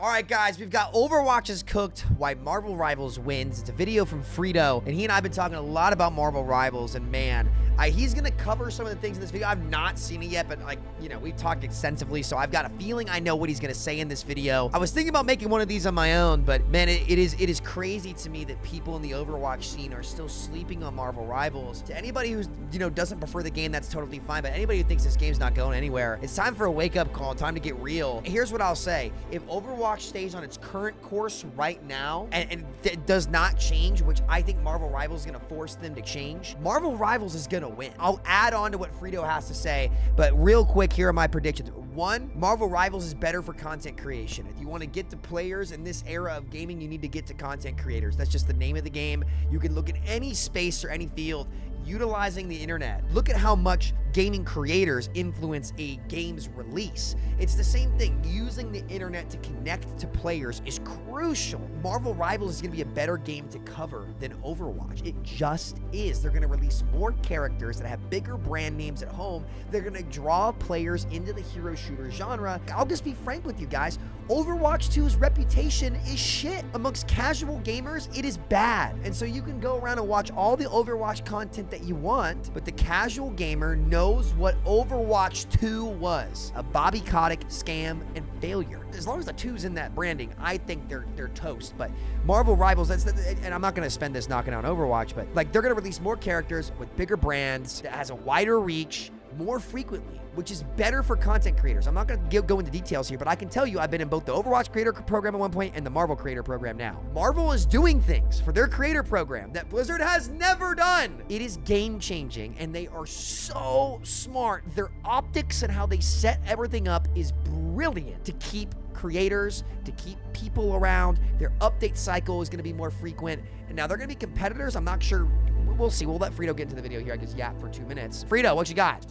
All right, guys, we've got Overwatch is cooked, why Marvel Rivals wins. It's a video from Frito, and he and I have been talking a lot about Marvel Rivals, and man, he's going to cover some of the things in this video. I've not seen it yet, but like, you know, we've talked extensively, so I've got a feeling I know what he's going to say in this video. I was thinking about making one of these on my own, but man, it is crazy to me that people in the Overwatch scene are still sleeping on Marvel Rivals. To anybody who's, you know, doesn't prefer the game, that's totally fine, but anybody who thinks this game's not going anywhere, it's time for a wake-up call, time to get real. Here's what I'll say. If Overwatch stays on its current course right now, and does not change, which I think Marvel Rivals is going to force them to change, Marvel Rivals is going to win. I'll add on to what Frito has to say, but real quick, here are my predictions. One, Marvel Rivals is better for content creation. If you want to get to players in this era of gaming, you need to get to content creators. That's just the name of the game. You can look at any space or any field utilizing the internet. Look at how much gaming creators influence a game's release. It's the same thing. Using the internet to connect to players is crucial. Marvel Rivals is going to be a better game to cover than Overwatch. It just is. They're going to release more characters that have bigger brand names at home. They're going to draw players into the hero shooter genre. I'll just be frank with you guys. Overwatch 2's reputation is shit. Amongst casual gamers, it is bad. And so you can go around and watch all the Overwatch content that you want, but the casual gamer knows what Overwatch 2 was. A Bobby Kotick scam and failure. As long as the 2's in that branding, I think they're toast. But Marvel Rivals, and I'm not going to spend this knocking out Overwatch, but like they're going to release more characters with bigger brands that has a wider reach more frequently, which is better for content creators. I'm not going to go into details here, but I can tell you I've been in both the Overwatch creator program at one point and the Marvel creator program now. Marvel is doing things for their creator program that Blizzard has never done. It is game changing, and they are so smart. Their optics and how they set everything up is brilliant to keep creators, to keep people around. Their update cycle is going to be more frequent, and now they're going to be competitors. I'm not sure. We'll see. We'll let Frito get into the video here. I guess yap for 2 minutes. Frito, what you got?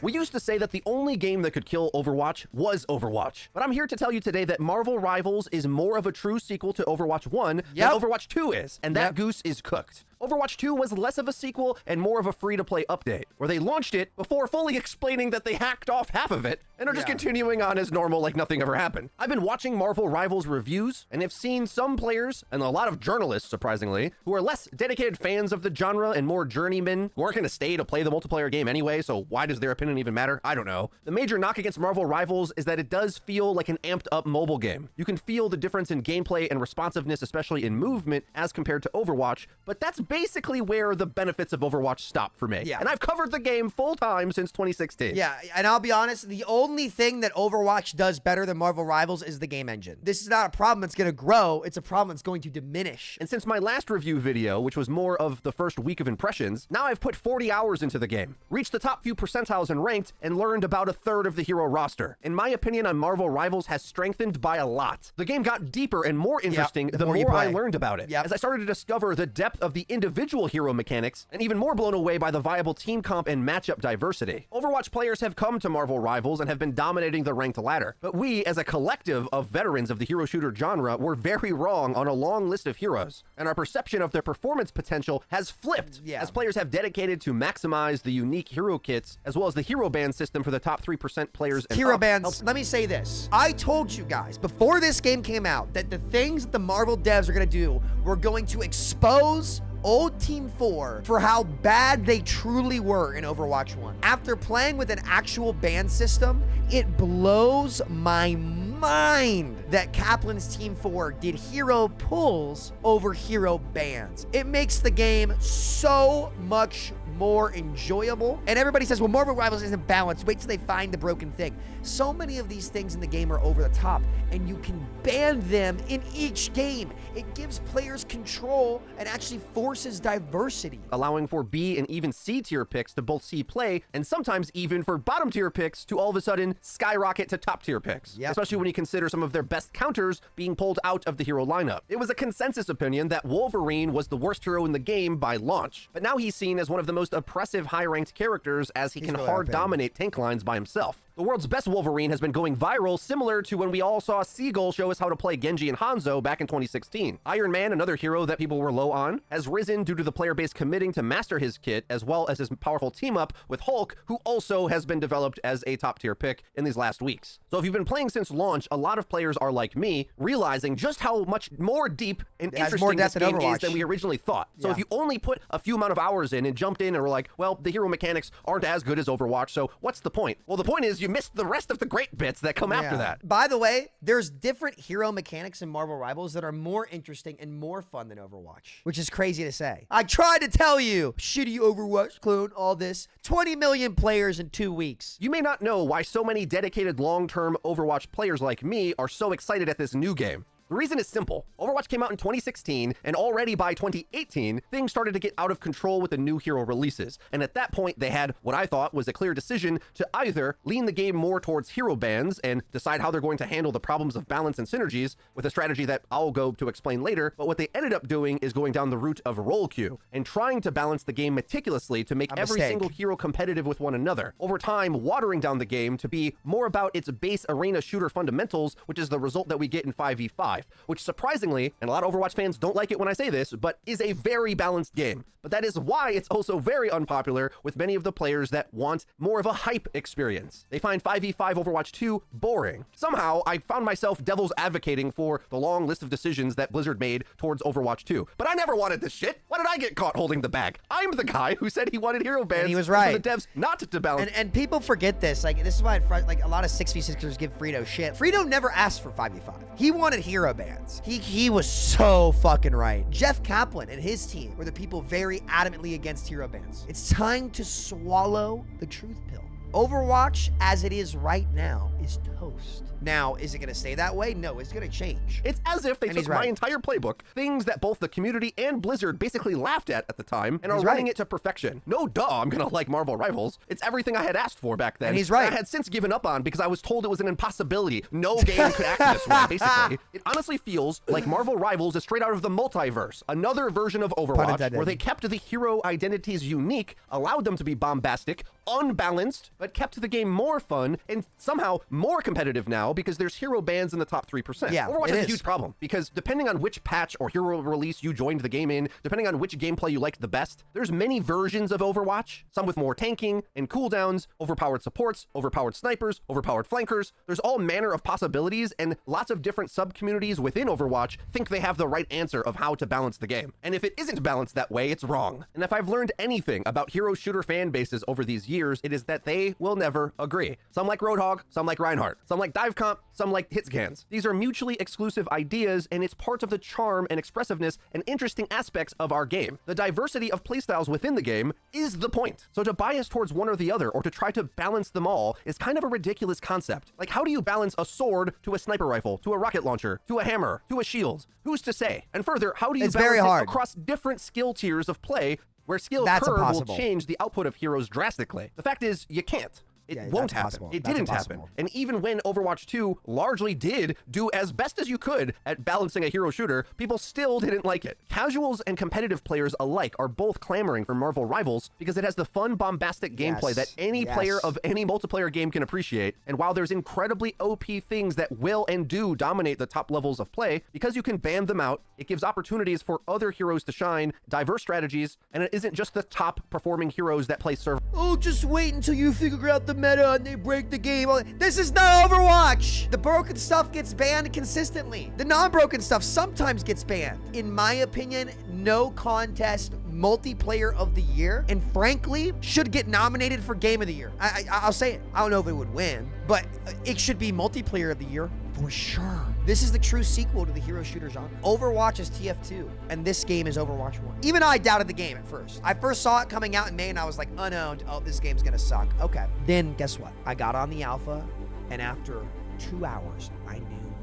We used to say that the only game that could kill Overwatch was Overwatch, but I'm here to tell you today that Marvel Rivals is more of a true sequel to Overwatch 1 than Overwatch 2 is, and that goose is cooked. Overwatch 2 was less of a sequel and more of a free-to-play update, where they launched it before fully explaining that they hacked off half of it and are just continuing on as normal like nothing ever happened. I've been watching Marvel Rivals reviews and have seen some players, and a lot of journalists, surprisingly, who are less dedicated fans of the genre and more journeymen who aren't going to stay to play the multiplayer game anyway, so why does their opinion even matter? I don't know. The major knock against Marvel Rivals is that it does feel like an amped-up mobile game. You can feel the difference in gameplay and responsiveness, especially in movement, as compared to Overwatch, but that's basically where the benefits of Overwatch stop for me. And I've covered the game full time since 2016. Yeah, and I'll be honest, the only thing that Overwatch does better than Marvel Rivals is the game engine. This is not a problem that's going to grow, it's a problem that's going to diminish. And since my last review video, which was more of the first week of impressions, now I've put 40 hours into the game, reached the top few percentiles in ranked, and learned about a third of the hero roster. In my opinion, on Marvel Rivals has strengthened by a lot. The game got deeper and more interesting the more I learned about it. As I started to discover the depth of the individual hero mechanics, and even more blown away by the viable team comp and matchup diversity. Overwatch players have come to Marvel Rivals and have been dominating the ranked ladder, but we, as a collective of veterans of the hero shooter genre, were very wrong on a long list of heroes, and our perception of their performance potential has flipped as players have dedicated to maximize the unique hero kits, as well as the hero band system for the top 3% players. And hero bands, let me say this. I told you guys before this game came out that the things that the Marvel devs are going to do were going to expose old Team 4 for how bad they truly were in Overwatch 1. After playing with an actual ban system, it blows my mind that Kaplan's Team 4 did hero pulls over hero bans. It makes the game so much more enjoyable. And everybody says, well, Marvel Rivals isn't balanced. Wait till they find the broken thing. So many of these things in the game are over the top, and you can ban them in each game. It gives players control and actually forces diversity, allowing for B and even C tier picks to both see play, and sometimes even for bottom tier picks to all of a sudden skyrocket to top tier picks, especially when you consider some of their best counters being pulled out of the hero lineup. It was a consensus opinion that Wolverine was the worst hero in the game by launch, but now he's seen as one of the most oppressive high-ranked characters as he can hard dominate tank lines by himself. The world's best Wolverine has been going viral, similar to when we all saw Seagull show us how to play Genji and Hanzo back in 2016. Iron Man, another hero that people were low on, has risen due to the player base committing to master his kit, as well as his powerful team-up with Hulk, who also has been developed as a top-tier pick in these last weeks. So if you've been playing since launch, a lot of players are like me, realizing just how much more deep and interesting this game is than we originally thought. So if you only put a few amount of hours in and jumped in and were like, well, the hero mechanics aren't as good as Overwatch, so what's the point? Well, the point is you missed the rest of the great bits that come after that. By the way, there's different hero mechanics in Marvel Rivals that are more interesting and more fun than Overwatch, which is crazy to say. I tried to tell you, shitty Overwatch clone, all this. 20 million players in 2 weeks. You may not know why so many dedicated long-term Overwatch players like me are so excited at this new game. The reason is simple. Overwatch came out in 2016, and already by 2018, things started to get out of control with the new hero releases. And at that point, they had what I thought was a clear decision to either lean the game more towards hero bans and decide how they're going to handle the problems of balance and synergies with a strategy that I'll go to explain later. But what they ended up doing is going down the route of role queue and trying to balance the game meticulously to make every single hero competitive with one another. Over time, watering down the game to be more about its base arena shooter fundamentals, which is the result that we get in 5v5. Which surprisingly, and a lot of Overwatch fans don't like it when I say this, but is a very balanced game. But that is why it's also very unpopular with many of the players that want more of a hype experience. They find 5v5 Overwatch 2 boring. Somehow, I found myself devil's advocating for the long list of decisions that Blizzard made towards Overwatch 2. But I never wanted this shit. Why did I get caught holding the bag? I'm the guy who said he wanted hero bans. And he was right. For the devs not to balance. And people forget this. Like, this is why like a lot of 6v6ers give Frito shit. Frito never asked for 5v5. He wanted hero bans. He was so fucking right. Jeff Kaplan and his team were the people very adamantly against hero bans. It's time to swallow the truth pill. Overwatch, as it is right now, is toast. Now, is it going to stay that way? No, it's going to change. It's as if they took my entire playbook, things that both the community and Blizzard basically laughed at the time, and are running it to perfection. No duh, I'm going to like Marvel Rivals. It's everything I had asked for back then. And he's right. I had since given up on because I was told it was an impossibility. No game could act this way, basically. It honestly feels like Marvel Rivals is straight out of the multiverse, another version of Overwatch, where they kept the hero identities unique, allowed them to be bombastic, unbalanced, but kept the game more fun and somehow more competitive now because there's hero bans in the top 3%. Yeah, Overwatch is a huge problem because depending on which patch or hero release you joined the game in, depending on which gameplay you liked the best, there's many versions of Overwatch, some with more tanking and cooldowns, overpowered supports, overpowered snipers, overpowered flankers. There's all manner of possibilities, and lots of different sub-communities within Overwatch think they have the right answer of how to balance the game. And if it isn't balanced that way, it's wrong. And if I've learned anything about hero shooter fan bases over these years, it is that they will never agree. Some like Roadhog, some like Reinhardt, some like Dive Comp, some like Hitscans. These are mutually exclusive ideas, and it's part of the charm and expressiveness and interesting aspects of our game. The diversity of playstyles within the game is the point. So to bias towards one or the other, or to try to balance them all, is kind of a ridiculous concept. Like, how do you balance a sword to a sniper rifle, to a rocket launcher, to a hammer, to a shield? Who's to say? And further, how do you balance it across different skill tiers of play, where skill curve will change the output of heroes drastically? The fact is, you can't. It won't happen. It didn't happen. And even when Overwatch 2 largely did do as best as you could at balancing a hero shooter, people still didn't like it. Casuals and competitive players alike are both clamoring for Marvel Rivals because it has the fun, bombastic gameplay that any player of any multiplayer game can appreciate. And while there's incredibly OP things that will and do dominate the top levels of play, because you can ban them out, it gives opportunities for other heroes to shine, diverse strategies, and it isn't just the top performing heroes that play server. Oh, just wait until you figure out the meta and they break the game. This is not Overwatch. The broken stuff gets banned consistently. The non-broken stuff sometimes gets banned. In my opinion, no contest multiplayer of the year, and frankly, should get nominated for game of the year. I'll say it. I don't know if it would win, but it should be multiplayer of the year for sure. This is the true sequel to the hero shooter genre. Overwatch is TF2, and this game is Overwatch 1. Even I doubted the game at first. I first saw it coming out in May, and I was like, unowned. Oh, this game's gonna suck. Okay. Then, guess what? I got on the alpha, and after 2 hours, I knew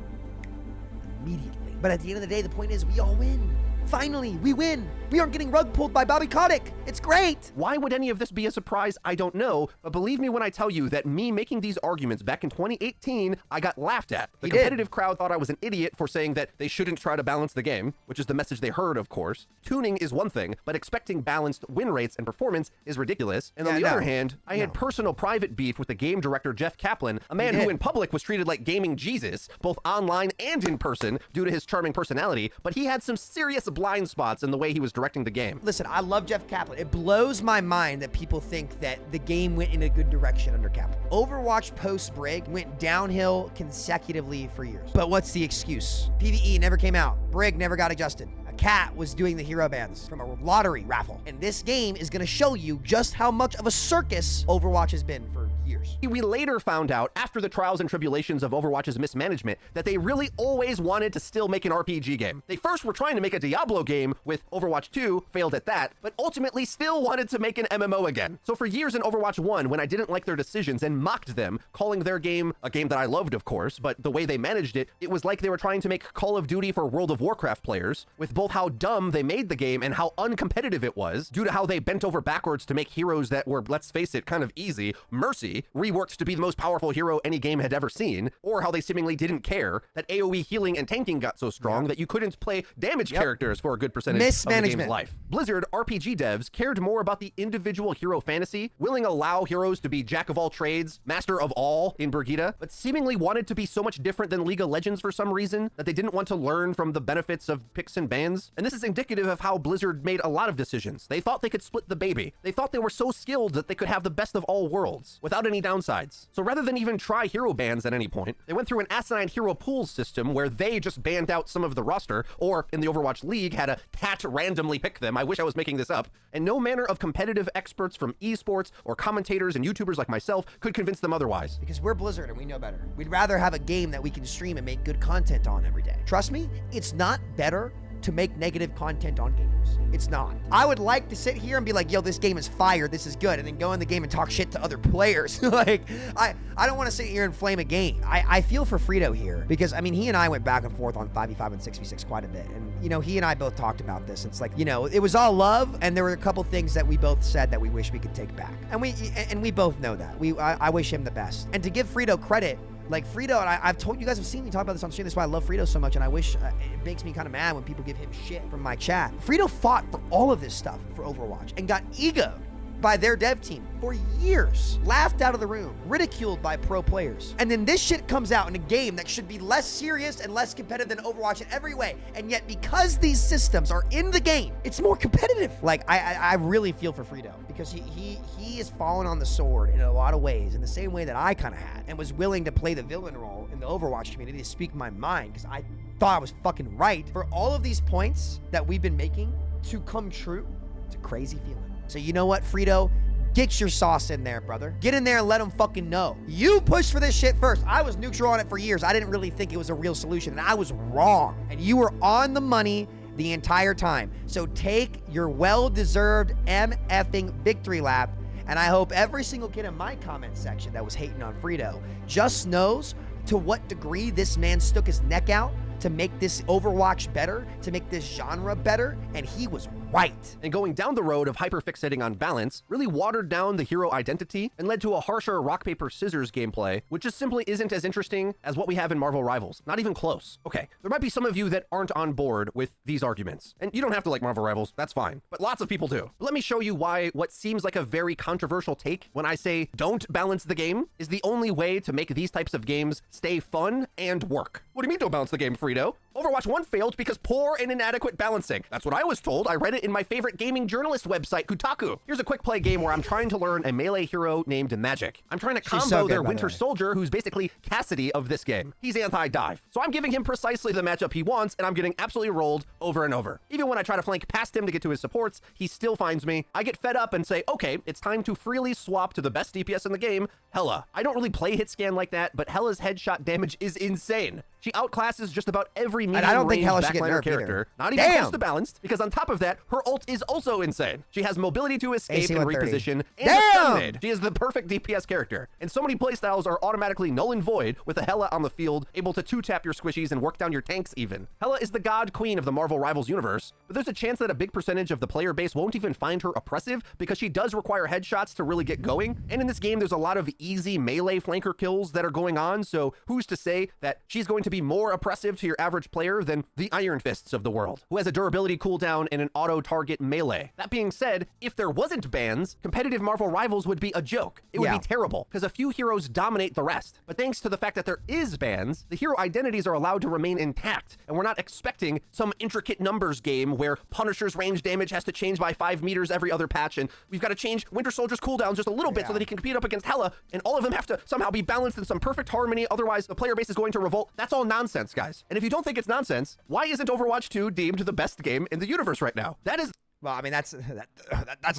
immediately. But at the end of the day, the point is we all win. Finally, we win. We aren't getting rug pulled by Bobby Kotick. It's great. Why would any of this be a surprise? I don't know, but believe me when I tell you that me making these arguments back in 2018, I got laughed at. The competitive crowd thought I was an idiot for saying that they shouldn't try to balance the game, which is the message they heard, of course. Tuning is one thing, but expecting balanced win rates and performance is ridiculous. And on the other hand, I had personal private beef with the game director Jeff Kaplan, a man who in public was treated like gaming Jesus, both online and in person, due to his charming personality, but he had some serious blind spots in the way he was directing the game. Listen, I love Jeff Kaplan. It blows my mind that people think that the game went in a good direction under Kaplan. Overwatch post-Brig went downhill consecutively for years. But what's the excuse? PvE never came out. Brig never got adjusted. Cat was doing the hero bands from a lottery raffle. And this game is going to show you just how much of a circus Overwatch has been for years. We later found out, after the trials and tribulations of Overwatch's mismanagement, that they really always wanted to still make an RPG game. They first were trying to make a Diablo game with Overwatch 2, failed at that, but ultimately still wanted to make an MMO again. So for years in Overwatch 1, when I didn't like their decisions and mocked them, calling their game a game that I loved, of course, but the way they managed it, it was like they were trying to make Call of Duty for World of Warcraft players, with both how dumb they made the game and how uncompetitive it was, due to how they bent over backwards to make heroes that were, let's face it, kind of easy. Mercy reworked to be the most powerful hero any game had ever seen, or how they seemingly didn't care that AoE healing and tanking got so strong that you couldn't play damage characters for a good percentage of the game's life. Blizzard RPG devs cared more about the individual hero fantasy, willing to allow heroes to be jack of all trades, master of all in Brigitte, but seemingly wanted to be so much different than League of Legends for some reason that they didn't want to learn from the benefits of picks and bans. And this is indicative of how Blizzard made a lot of decisions. They thought they could split the baby. They thought they were so skilled that they could have the best of all worlds without any downsides. So rather than even try hero bans at any point, they went through an asinine hero pools system where they just banned out some of the roster, or in the Overwatch League had a cat randomly pick them. I wish I was making this up. And no manner of competitive experts from esports or commentators and YouTubers like myself could convince them otherwise. Because we're Blizzard and we know better. We'd rather have a game that we can stream and make good content on every day. Trust me, it's not better to make negative content on games. It's not. I would like to sit here and be like, yo, this game is fire, this is good, and then go in the game and talk shit to other players. Like, I don't want to sit here and flame a game. I feel for Frito here, because, I mean, he and I went back and forth on 5v5 and 6v6 quite a bit, and, you know, he and I both talked about this. It's like, you know, it was all love, and there were a couple things that we both said that we wish we could take back. And we both know that. I wish him the best. And to give Frito credit, like Frito, and I've told you guys have seen me talk about this on stream. That's why I love Frito so much, and I wish it makes me kind of mad when people give him shit from my chat. Frito fought for all of this stuff for Overwatch and got egoed by their dev team for years, laughed out of the room, ridiculed by pro players. And then this shit comes out in a game that should be less serious and less competitive than Overwatch in every way. And yet, because these systems are in the game, it's more competitive. Like, I really feel for Frito, because he has fallen on the sword in a lot of ways, in the same way that I kind of had, and was willing to play the villain role in the Overwatch community to speak my mind, because I thought I was fucking right. For all of these points that we've been making to come true, it's a crazy feeling. So you know what, Frito? Get your sauce in there, brother. Get in there and let them fucking know. You pushed for this shit first. I was neutral on it for years. I didn't really think it was a real solution, and I was wrong. And you were on the money the entire time. So take your well-deserved MFing victory lap, and I hope every single kid in my comment section that was hating on Frito just knows to what degree this man stuck his neck out to make this Overwatch better, to make this genre better, and he was right. And going down the road of hyperfixating on balance really watered down the hero identity and led to a harsher rock, paper, scissors gameplay, which just simply isn't as interesting as what we have in Marvel Rivals. Not even close. Okay, there might be some of you that aren't on board with these arguments, and you don't have to like Marvel Rivals, that's fine, but lots of people do. But let me show you why what seems like a very controversial take when I say don't balance the game is the only way to make these types of games stay fun and work. What do you mean don't balance the game, Frito? Overwatch 1 failed because poor and inadequate balancing. That's what I was told. I read it in my favorite gaming journalist website, Kotaku. Here's a quick play game where I'm trying to learn a melee hero named Magic. I'm trying to combo their Winter Soldier, who's basically Cassidy of this game. He's anti-dive. So I'm giving him precisely the matchup he wants, and I'm getting absolutely rolled over and over. Even when I try to flank past him to get to his supports, he still finds me. I get fed up and say, okay, it's time to freely swap to the best DPS in the game, Hela. I don't really play hit scan like that, but Hela's headshot damage is insane. She outclasses just about every medium I don't think range Hella should get backliner nerfed character. either. Not even Damn. close to balanced, because on top of that, her ult is also insane. She has mobility to escape AC and 130. reposition, and Damn. a stun nade. She is the perfect DPS character. And so many playstyles are automatically null and void with a Hella on the field, able to 2-tap your squishies and work down your tanks even. Hella is the god queen of the Marvel Rivals universe, but there's a chance that a big percentage of the player base won't even find her oppressive because she does require headshots to really get going. And in this game, there's a lot of easy melee flanker kills that are going on, so who's to say that she's going to be more oppressive to your average player than the Iron Fists of the world, who has a durability cooldown and an auto-target melee. That being said, if there wasn't bans, competitive Marvel Rivals would be a joke. It would be terrible, because a few heroes dominate the rest. But thanks to the fact that there is bans, the hero identities are allowed to remain intact, and we're not expecting some intricate numbers game where Punisher's range damage has to change by 5 meters every other patch, and we've got to change Winter Soldier's cooldowns just a little bit so that he can compete up against Hela, and all of them have to somehow be balanced in some perfect harmony, otherwise the player base is going to revolt. That's all nonsense, guys. And if you don't think it's nonsense, why isn't Overwatch 2 deemed the best game in the universe right now? That is... Well, I mean, that's a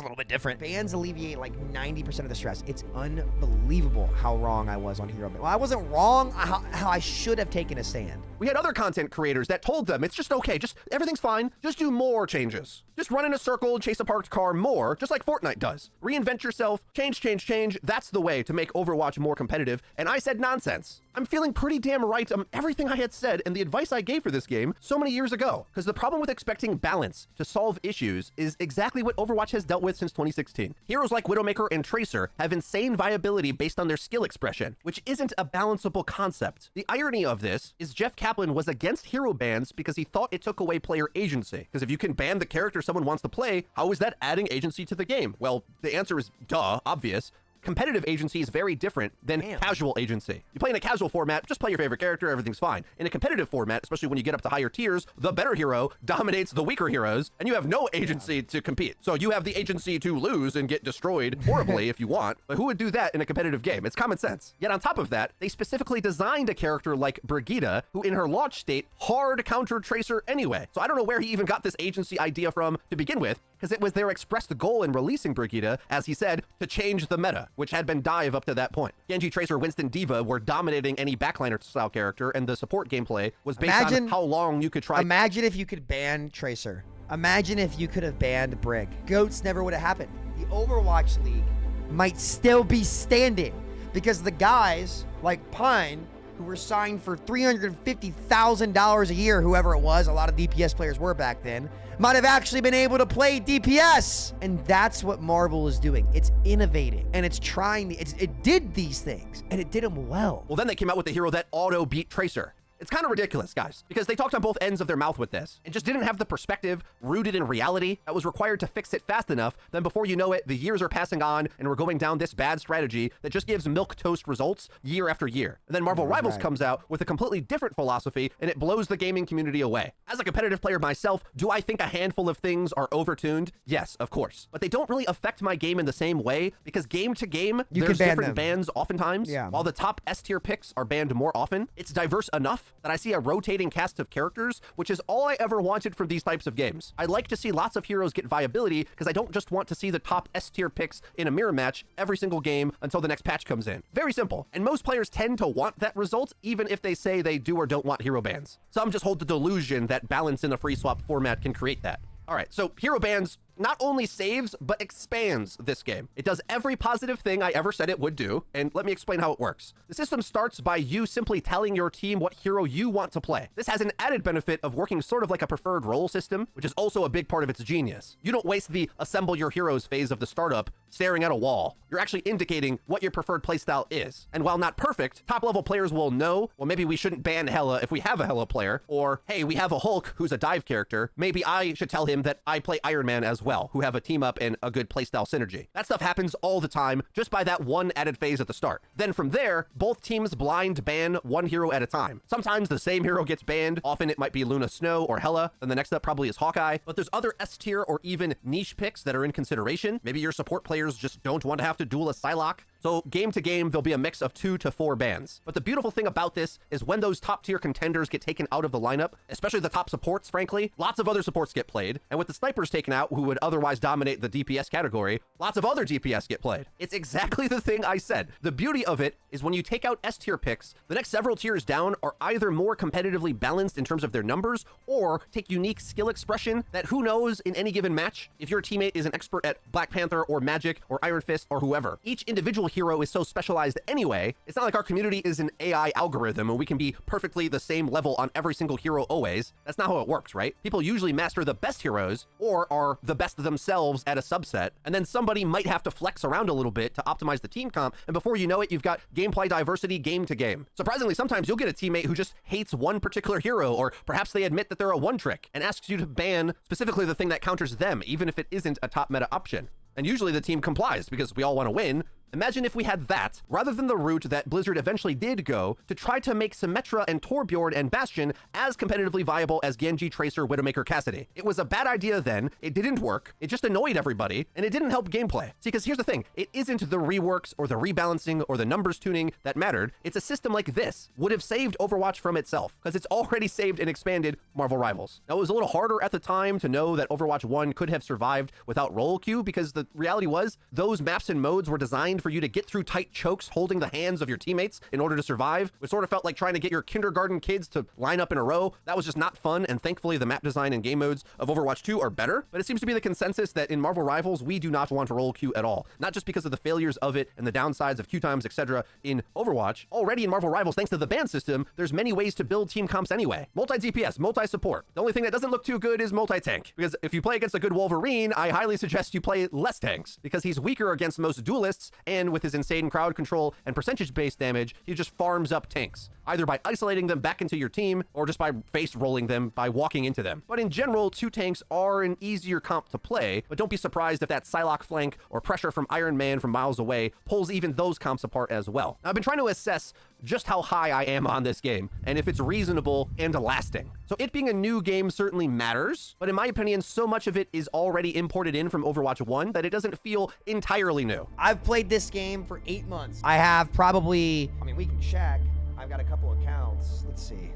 little bit different. Bans alleviate like 90% of the stress. It's unbelievable how wrong I was on hero ban. Well, I wasn't wrong, how I should have taken a stand. We had other content creators that told them it's just okay, just everything's fine, just do more changes. Just run in a circle and chase a parked car more, just like Fortnite does. Reinvent yourself, change. That's the way to make Overwatch more competitive. And I said nonsense. I'm feeling pretty damn right on everything I had said and the advice I gave for this game so many years ago. Because the problem with expecting balance to solve issues is exactly what Overwatch has dealt with since 2016. Heroes like Widowmaker and Tracer have insane viability based on their skill expression, which isn't a balanceable concept. The irony of this is Jeff Kaplan was against hero bans because he thought it took away player agency. Because if you can ban the character someone wants to play, how is that adding agency to the game? Well, the answer is duh, obvious. Competitive agency is very different than casual agency. You play in a casual format, just play your favorite character, everything's fine. In a competitive format, especially when you get up to higher tiers, the better hero dominates the weaker heroes, and you have no agency to compete. So you have the agency to lose and get destroyed horribly if you want, but who would do that in a competitive game? It's common sense. Yet on top of that, they specifically designed a character like Brigitte, who in her launch state hard countered Tracer anyway. So I don't know where he even got this agency idea from to begin with, because it was their expressed goal in releasing Brigitte, as he said, to change the meta, which had been dive up to that point. Genji, Tracer, Winston, Diva were dominating any backliner style character, and the support gameplay was based on how long you could try. Imagine if you could ban Tracer. Imagine if you could have banned Brig. GOATs never would have happened. The Overwatch League might still be standing because the guys like Pine, who were signed for $350,000 a year, whoever it was, a lot of DPS players were back then, might have actually been able to play DPS. And that's what Marvel is doing. It's innovating, and it's trying, it did these things, and it did them well. Well, then they came out with the hero that auto-beat Tracer. It's kind of ridiculous, guys, because they talked on both ends of their mouth with this and just didn't have the perspective rooted in reality that was required to fix it fast enough. Then before you know it, the years are passing on and we're going down this bad strategy that just gives milquetoast results year after year. And then Marvel Rivals comes out with a completely different philosophy and it blows the gaming community away. As a competitive player myself, do I think a handful of things are overtuned? Yes, of course. But they don't really affect my game in the same way because game to game, there's different bans oftentimes. While the top S tier picks are banned more often, it's diverse enough that I see a rotating cast of characters, which is all I ever wanted from these types of games. I like to see lots of heroes get viability because I don't just want to see the top S tier picks in a mirror match every single game until the next patch comes in. Very simple. And most players tend to want that result, even if they say they do or don't want hero bans. Some just hold the delusion that balance in a free swap format can create that. All right, so hero bans not only saves, but expands this game. It does every positive thing I ever said it would do, and let me explain how it works. The system starts by you simply telling your team what hero you want to play. This has an added benefit of working sort of like a preferred role system, which is also a big part of its genius. You don't waste the assemble your heroes phase of the startup staring at a wall. You're actually indicating what your preferred playstyle is. And while not perfect, top-level players will know, well, maybe we shouldn't ban Hela if we have a Hela player, or, hey, we have a Hulk who's a dive character. Maybe I should tell him that I play Iron Man as well, who have a team up and a good playstyle synergy. That stuff happens all the time just by that one added phase at the start. Then from there, both teams blind ban one hero at a time. Sometimes the same hero gets banned. Often it might be Luna Snow or Hela, and the next up probably is Hawkeye. But there's other S tier or even niche picks that are in consideration. Maybe your support players just don't want to have to duel a Psylocke. So So game to game, there'll be a mix of 2 to 4 bans. But the beautiful thing about this is when those top tier contenders get taken out of the lineup, especially the top supports, frankly, lots of other supports get played. And with the snipers taken out, who would otherwise dominate the DPS category, lots of other DPS get played. It's exactly the thing I said. The beauty of it is when you take out S tier picks, the next several tiers down are either more competitively balanced in terms of their numbers or take unique skill expression that who knows in any given match if your teammate is an expert at Black Panther or Magic or Iron Fist or whoever. Each individual hero is so specialized anyway. It's not like our community is an AI algorithm and we can be perfectly the same level on every single hero always. That's not how it works, right? People usually master the best heroes or are the best themselves at a subset, and then somebody might have to flex around a little bit to optimize the team comp, and before you know it, you've got gameplay diversity game to game. Surprisingly, sometimes you'll get a teammate who just hates one particular hero, or perhaps they admit that they're a one-trick and asks you to ban specifically the thing that counters them, even if it isn't a top meta option. And usually the team complies because we all want to win. Imagine if we had that, rather than the route that Blizzard eventually did go to try to make Symmetra and Torbjorn and Bastion as competitively viable as Genji, Tracer, Widowmaker, Cassidy. It was a bad idea then, it didn't work, it just annoyed everybody, and it didn't help gameplay. See, because here's the thing, it isn't the reworks or the rebalancing or the numbers tuning that mattered, it's a system like this would have saved Overwatch from itself, because it's already saved and expanded Marvel Rivals. Now, it was a little harder at the time to know that Overwatch 1 could have survived without roll queue, because the reality was, those maps and modes were designed for you to get through tight chokes holding the hands of your teammates in order to survive. It sort of felt like trying to get your kindergarten kids to line up in a row. That was just not fun, and thankfully the map design and game modes of Overwatch 2 are better, but it seems to be the consensus that in Marvel Rivals, we do not want to roll queue at all. Not just because of the failures of it and the downsides of queue times, etc. in Overwatch. Already in Marvel Rivals, thanks to the ban system, there's many ways to build team comps anyway. Multi-DPS, multi-support. The only thing that doesn't look too good is multi-tank, because if you play against a good Wolverine, I highly suggest you play less tanks, because he's weaker against most duelists, and with his insane crowd control and percentage-based damage, he just farms up tanks, either by isolating them back into your team or just by face rolling them by walking into them. But in general, 2 tanks are an easier comp to play, but don't be surprised if that Psylocke flank or pressure from Iron Man from miles away pulls even those comps apart as well. Now, I've been trying to assess just how high I am on this game, and if it's reasonable and lasting. So it being a new game certainly matters, but in my opinion, so much of it is already imported in from Overwatch 1 that it doesn't feel entirely new. I've played this game for 8 months. I have probably, I mean, we can check. I've got a couple accounts. Let's see.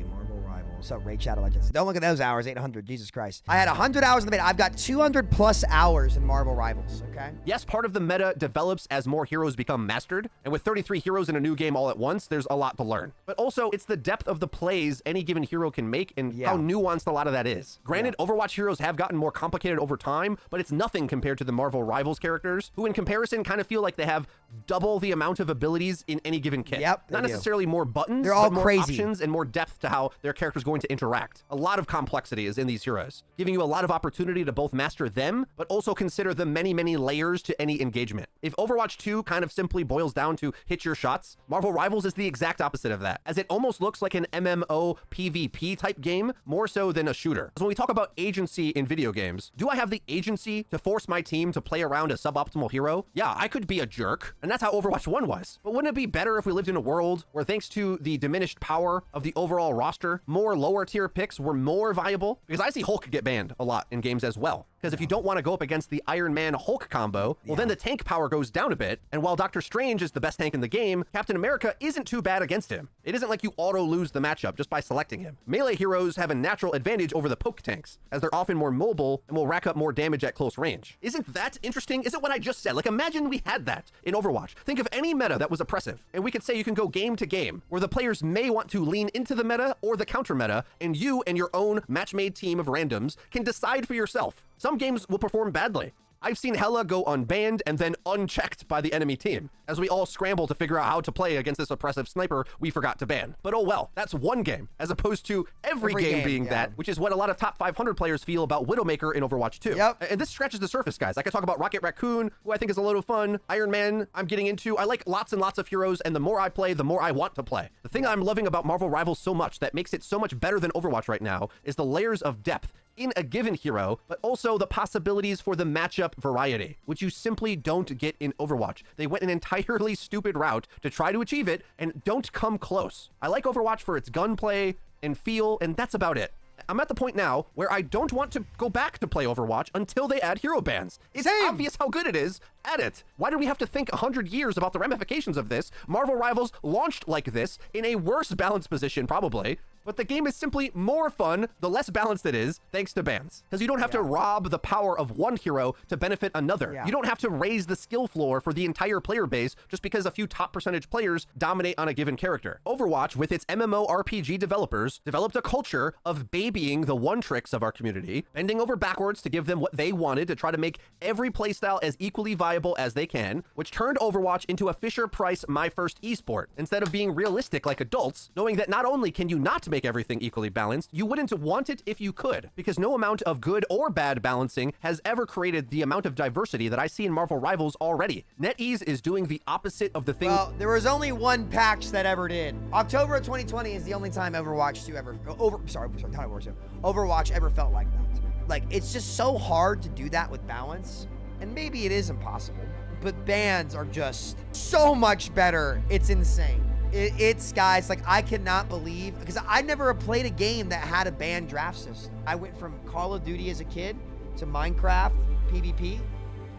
Marvel Rivals. What's up, Raid Shadow Legends? Don't look at those hours. 800. Jesus Christ. I had 100 hours in the beta. I've got 200 plus hours in Marvel Rivals, okay? Yes, part of the meta develops as more heroes become mastered, and with 33 heroes in a new game all at once, there's a lot to learn. But also, it's the depth of the plays any given hero can make and how nuanced a lot of that is. Granted, Overwatch heroes have gotten more complicated over time, but it's nothing compared to the Marvel Rivals characters, who in comparison kind of feel like they have double the amount of abilities in any given kit. Yep, Not necessarily more buttons, they're all but more crazy options and more depth to how their character's going to interact. A lot of complexity is in these heroes, giving you a lot of opportunity to both master them, but also consider the many, many layers to any engagement. If Overwatch 2 kind of simply boils down to hit your shots, Marvel Rivals is the exact opposite of that, as it almost looks like an MMO PvP type game, more so than a shooter. So when we talk about agency in video games, do I have the agency to force my team to play around a suboptimal hero? Yeah, I could be a jerk, and that's how Overwatch 1 was. But wouldn't it be better if we lived in a world where, thanks to the diminished power of the overall roster, more lower tier picks were more viable? Because I see Hulk get banned a lot in games as well. Because if you don't want to go up against the Iron Man Hulk combo, well, then the tank power goes down a bit. And while Doctor Strange is the best tank in the game, Captain America isn't too bad against him. It isn't like you auto lose the matchup just by selecting him. Melee heroes have a natural advantage over the poke tanks, as they're often more mobile and will rack up more damage at close range. Isn't that interesting? Isn't what I just said? Like, imagine we had that in Overwatch. Think of any meta that was oppressive, and we could say you can go game to game, where the players may want to lean into the meta or the counter meta, and you and your own match-made team of randoms can decide for yourself. Some games will perform badly. I've seen Hela go unbanned and then unchecked by the enemy team, as we all scramble to figure out how to play against this oppressive sniper we forgot to ban. But oh well, that's one game, as opposed to every game being that, which is what a lot of top 500 players feel about Widowmaker in Overwatch 2. And this scratches the surface, guys. I could talk about Rocket Raccoon, who I think is a load of fun, Iron Man, I'm getting into. I like lots and lots of heroes, and the more I play, the more I want to play. The thing I'm loving about Marvel Rivals so much that makes it so much better than Overwatch right now is the layers of depth in a given hero, but also the possibilities for the matchup variety, which you simply don't get in Overwatch. They went an entirely stupid route to try to achieve it and don't come close. I like Overwatch for its gunplay and feel, and that's about it. I'm at the point now where I don't want to go back to play Overwatch until they add hero bans. It's obvious how good it is at it. Why did we have to think 100 years about the ramifications of this? Marvel Rivals launched like this, in a worse balance position probably, but the game is simply more fun the less balanced it is, thanks to bans. Because you don't have to rob the power of one hero to benefit another. You don't have to raise the skill floor for the entire player base just because a few top percentage players dominate on a given character. Overwatch, with its MMORPG developers, developed a culture of babying the one tricks of our community, bending over backwards to give them what they wanted to try to make every playstyle as equally viable as they can, which turned Overwatch into a Fisher-Price My First esport, instead of being realistic like adults, knowing that not only can you not make everything equally balanced, you wouldn't want it if you could, because no amount of good or bad balancing has ever created the amount of diversity that I see in Marvel Rivals already. NetEase is doing the opposite of the thing. Well, there was only one patch that ever did. October of 2020 is the only time Overwatch 2 ever, Overwatch ever felt like that. Like, it's just so hard to do that with balance, and maybe it is impossible, but bans are just so much better. It's insane. It's guys, like, I cannot believe, because I never played a game that had a ban draft system. I went from Call of Duty as a kid to Minecraft, PvP,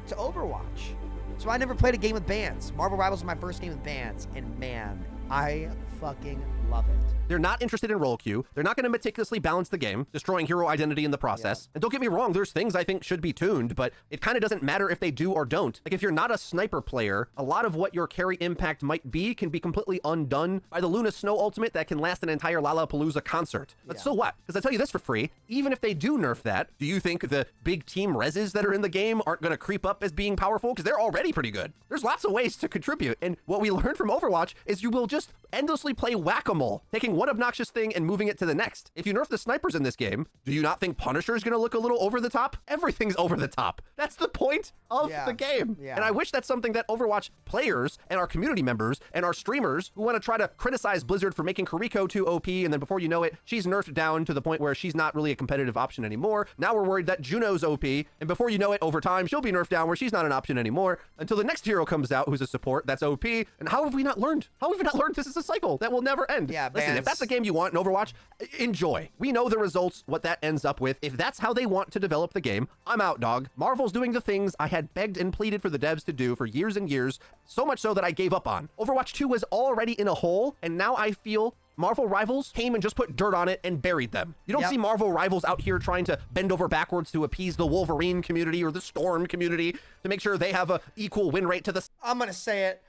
to Overwatch. So I never played a game with bans. Marvel Rivals was my first game with bans, and man, I fucking love it. They're not interested in role queue. They're not going to meticulously balance the game, destroying hero identity in the process. And don't get me wrong, there's things I think should be tuned, but it kind of doesn't matter if they do or don't. Like, if you're not a sniper player, a lot of what your carry impact might be can be completely undone by the Luna Snow ultimate that can last an entire Lollapalooza concert. But so what? Because I tell you this for free, even if they do nerf that, do you think the big team reses that are in the game aren't going to creep up as being powerful? Because they're already pretty good. There's lots of ways to contribute. And what we learned from Overwatch is you will just endlessly play whack-a-mole, taking one obnoxious thing and moving it to the next. If you nerf the snipers in this game, do you not think Punisher is going to look a little over the top? Everything's over the top. That's the point of the game. And I wish that's something that Overwatch players and our community members and our streamers who want to try to criticize Blizzard for making Kiriko too OP, and then before you know it, she's nerfed down to the point where she's not really a competitive option anymore. Now we're worried that Juno's OP, and before you know it, over time, she'll be nerfed down where she's not an option anymore until the next hero comes out who's a support that's OP. And how have we not learned? How have we not learned this is a cycle that will never end? Listen, if that's the game you want in Overwatch, enjoy. We know the results, what that ends up with. If that's how they want to develop the game, I'm out, dog. Marvel's doing the things I had begged and pleaded for the devs to do for years and years, so much so that I gave up on. Overwatch 2 was already in a hole, and now I feel Marvel Rivals came and just put dirt on it and buried them. You don't see Marvel Rivals out here trying to bend over backwards to appease the Wolverine community or the Storm community to make sure they have a equal win rate to the... I'm gonna say it.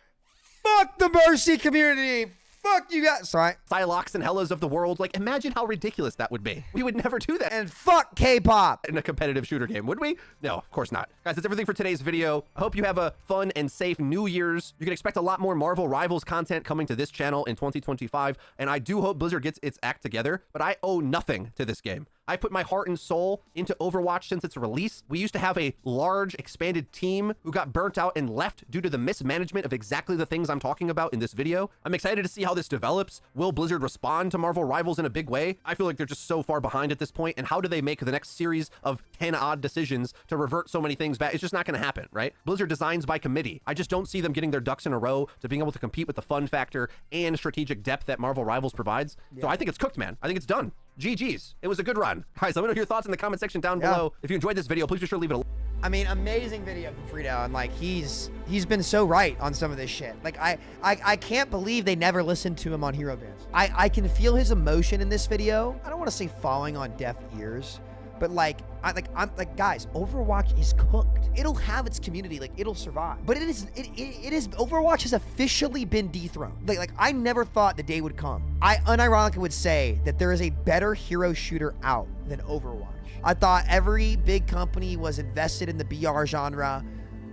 Fuck the Mercy community. Fuck you guys. Sorry. Psylocke and Hellas of the world. Like, imagine how ridiculous that would be. We would never do that. And fuck K-pop. In a competitive shooter game, would we? No, of course not. Guys, that's everything for today's video. I hope you have a fun and safe New Year's. You can expect a lot more Marvel Rivals content coming to this channel in 2025. And I do hope Blizzard gets its act together, but I owe nothing to this game. I put my heart and soul into Overwatch since its release. We used to have a large, expanded team who got burnt out and left due to the mismanagement of exactly the things I'm talking about in this video. I'm excited to see how this develops. Will Blizzard respond to Marvel Rivals in a big way? I feel like they're just so far behind at this point, and how do they make the next series of 10-odd decisions to revert so many things back? It's just not going to happen, right? Blizzard designs by committee. I just don't see them getting their ducks in a row to being able to compete with the fun factor and strategic depth that Marvel Rivals provides. So I think it's cooked, man. I think it's done. GG's. It was a good run. Guys, let me know your thoughts in the comment section down below. If you enjoyed this video, please be sure to leave it a... I mean, amazing video from Frito, and like he's been so right on some of this shit. Like I can't believe they never listened to him on Hero Bans. I can feel his emotion in this video. I don't want to say falling on deaf ears, but I'm like guys, Overwatch is cooked. It'll have its community, like it'll survive. But it is Overwatch has officially been dethroned. Like I never thought the day would come. I unironically would say that there is a better hero shooter out than Overwatch. I thought every big company was invested in the BR genre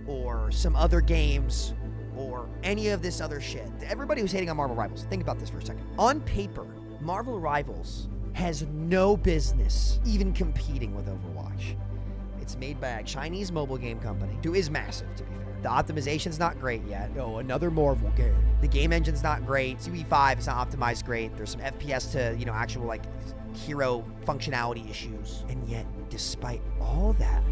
or some other games or any of this other shit. Everybody who's hating on Marvel Rivals, think about this for a second. On paper, Marvel Rivals has no business even competing with Overwatch. It's made by a Chinese mobile game company who is massive, to be fair. The optimization's not great yet. Oh, another Marvel game. The game engine's not great. UE5 is not optimized great. There's some FPS to, actual hero functionality issues. And yet, despite all that,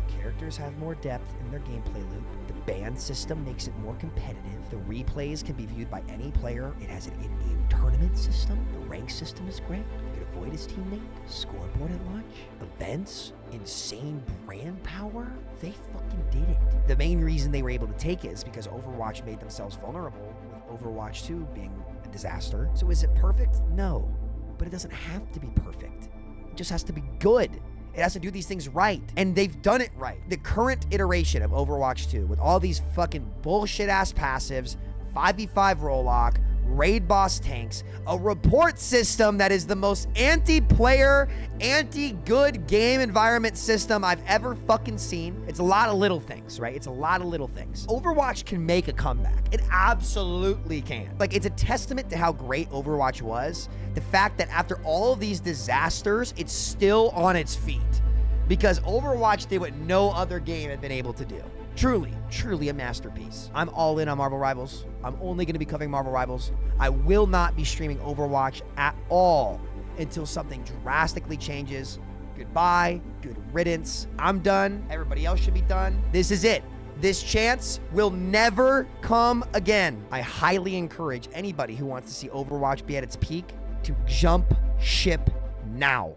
Characters have more depth in their gameplay loop. The ban system makes it more competitive. The replays can be viewed by any player. It has an in-game tournament system. The rank system is great. You can avoid his teammate. Scoreboard at launch. Events. Insane brand power. They fucking did it. The main reason they were able to take it is because Overwatch made themselves vulnerable, with Overwatch 2 being a disaster. So is it perfect? No. But it doesn't have to be perfect. It just has to be good. It has to do these things right. And they've done it right. The current iteration of Overwatch 2, with all these fucking bullshit-ass passives, 5v5 roll-lock, raid boss tanks, a report system that is the most anti-player, anti-good game environment system I've ever fucking seen. It's a lot of little things, right? It's a lot of little things. Overwatch can make a comeback. It absolutely can. Like, it's a testament to how great Overwatch was. The fact that after all of these disasters, it's still on its feet. Because Overwatch did what no other game had been able to do. Truly, truly a masterpiece. I'm all in on Marvel Rivals. I'm only going to be covering Marvel Rivals. I will not be streaming Overwatch at all until something drastically changes. Goodbye, good riddance. I'm done. Everybody else should be done. This is it. This chance will never come again. I highly encourage anybody who wants to see Overwatch be at its peak to jump ship now.